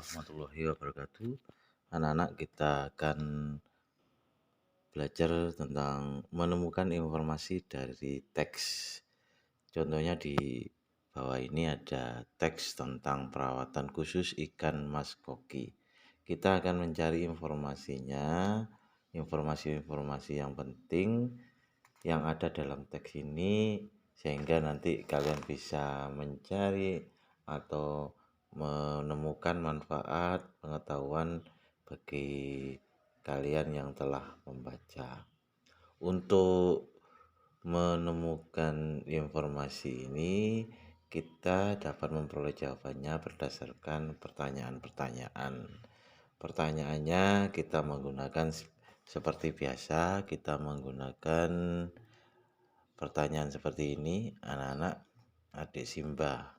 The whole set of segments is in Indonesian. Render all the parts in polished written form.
warahmatullahi wabarakatuh. Anak-anak, kita akan belajar tentang menemukan informasi dari teks. Contohnya di bawah ini ada teks tentang perawatan khusus ikan mas koki. Kita akan mencari informasinya, informasi-informasi yang penting yang ada dalam teks ini, sehingga nanti kalian bisa mencari atau menemukan manfaat pengetahuan bagi kalian yang telah membaca. Untuk menemukan informasi ini, kita dapat memperoleh jawabannya berdasarkan pertanyaan-pertanyaan. Pertanyaannya kita menggunakan seperti biasa, kita menggunakan pertanyaan seperti ini. Anak-anak, adik Simba,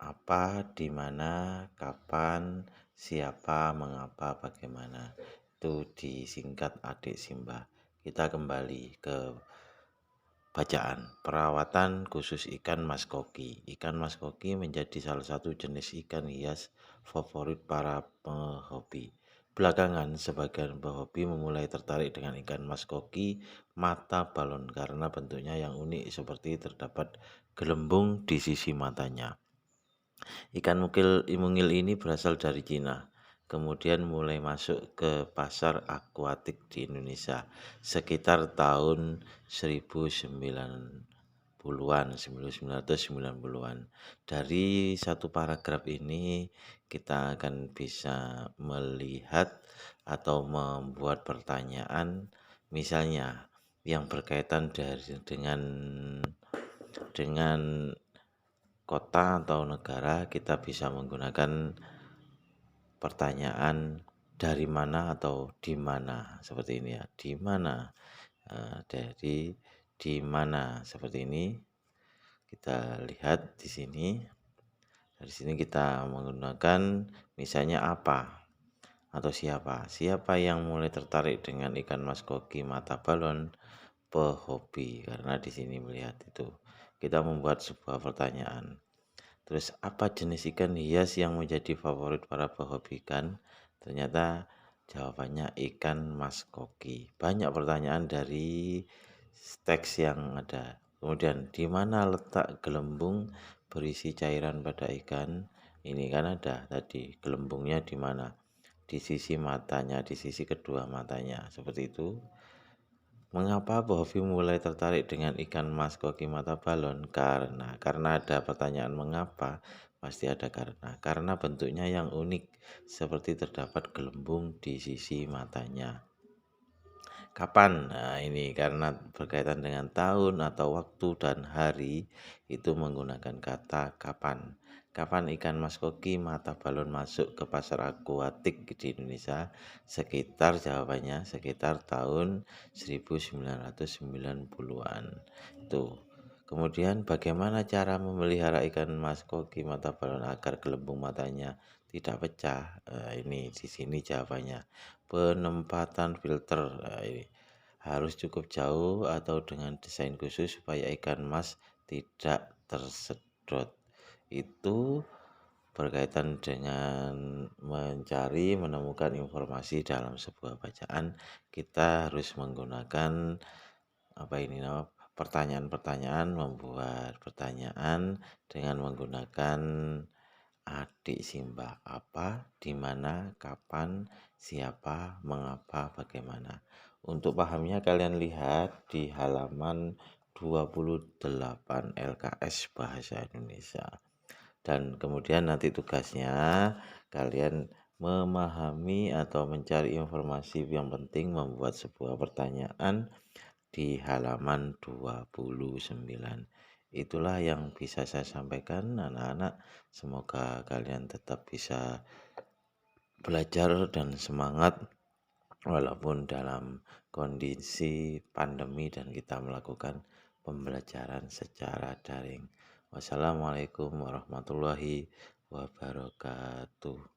apa, di mana, kapan, siapa, mengapa, bagaimana. Itu disingkat adik Simba. Kita kembali ke bacaan. Perawatan khusus ikan mas koki. Ikan mas koki menjadi salah satu jenis ikan hias favorit para pehobi. Belakangan, sebagian pehobi memulai tertarik dengan ikan mas koki mata balon karena bentuknya yang unik, seperti terdapat gelembung di sisi matanya. Ikan mungil ini berasal dari Cina, kemudian mulai masuk ke pasar akuatik di Indonesia sekitar tahun 1990-an. Dari satu paragraf ini kita akan bisa melihat atau membuat pertanyaan, misalnya yang berkaitan dengan kota atau negara. Kita bisa menggunakan pertanyaan dari mana atau di mana, seperti ini ya. Di mana, dari di mana, seperti ini. Kita lihat di sini. Dari sini kita menggunakan misalnya apa atau siapa. Siapa yang mulai tertarik dengan ikan mas koki mata balon? Pehobi, karena di sini melihat itu. Kita membuat sebuah pertanyaan. Terus, apa jenis ikan hias yang menjadi favorit para pehobi ikan? Ternyata jawabannya ikan mas koki. Banyak pertanyaan dari teks yang ada. Kemudian, di mana letak gelembung berisi cairan pada ikan? Ini kan ada tadi, gelembungnya di mana? Di sisi matanya, di sisi kedua matanya, seperti itu. Mengapa pehobi mulai tertarik dengan ikan mas koki mata balon? Karena ada pertanyaan mengapa, pasti ada karena. Karena bentuknya yang unik, seperti terdapat gelembung di sisi matanya. Kapan? Nah, ini karena berkaitan dengan tahun atau waktu dan hari, itu menggunakan kata kapan. Kapan ikan mas koki mata balon masuk ke pasar akuatik di Indonesia? Sekitar tahun 1990-an. Itu. Kemudian, bagaimana cara memelihara ikan mas koki mata balon agar gelembung matanya tidak pecah? Ini di sini jawabannya. Penempatan filter, ini harus cukup jauh atau dengan desain khusus supaya ikan mas tidak tersedot. Itu berkaitan dengan menemukan informasi dalam sebuah bacaan. Kita harus menggunakan pertanyaan-pertanyaan, membuat pertanyaan dengan menggunakan adik Simba. Apa, di mana, kapan, siapa, mengapa, bagaimana. Untuk pahamnya kalian lihat di halaman 28 LKS Bahasa Indonesia. Dan kemudian nanti tugasnya kalian memahami atau mencari informasi yang penting, membuat sebuah pertanyaan di halaman 29. Itulah yang bisa saya sampaikan, anak-anak. Semoga kalian tetap bisa belajar dan semangat walaupun dalam kondisi pandemi dan kita melakukan pembelajaran secara daring. Wassalamualaikum warahmatullahi wabarakatuh.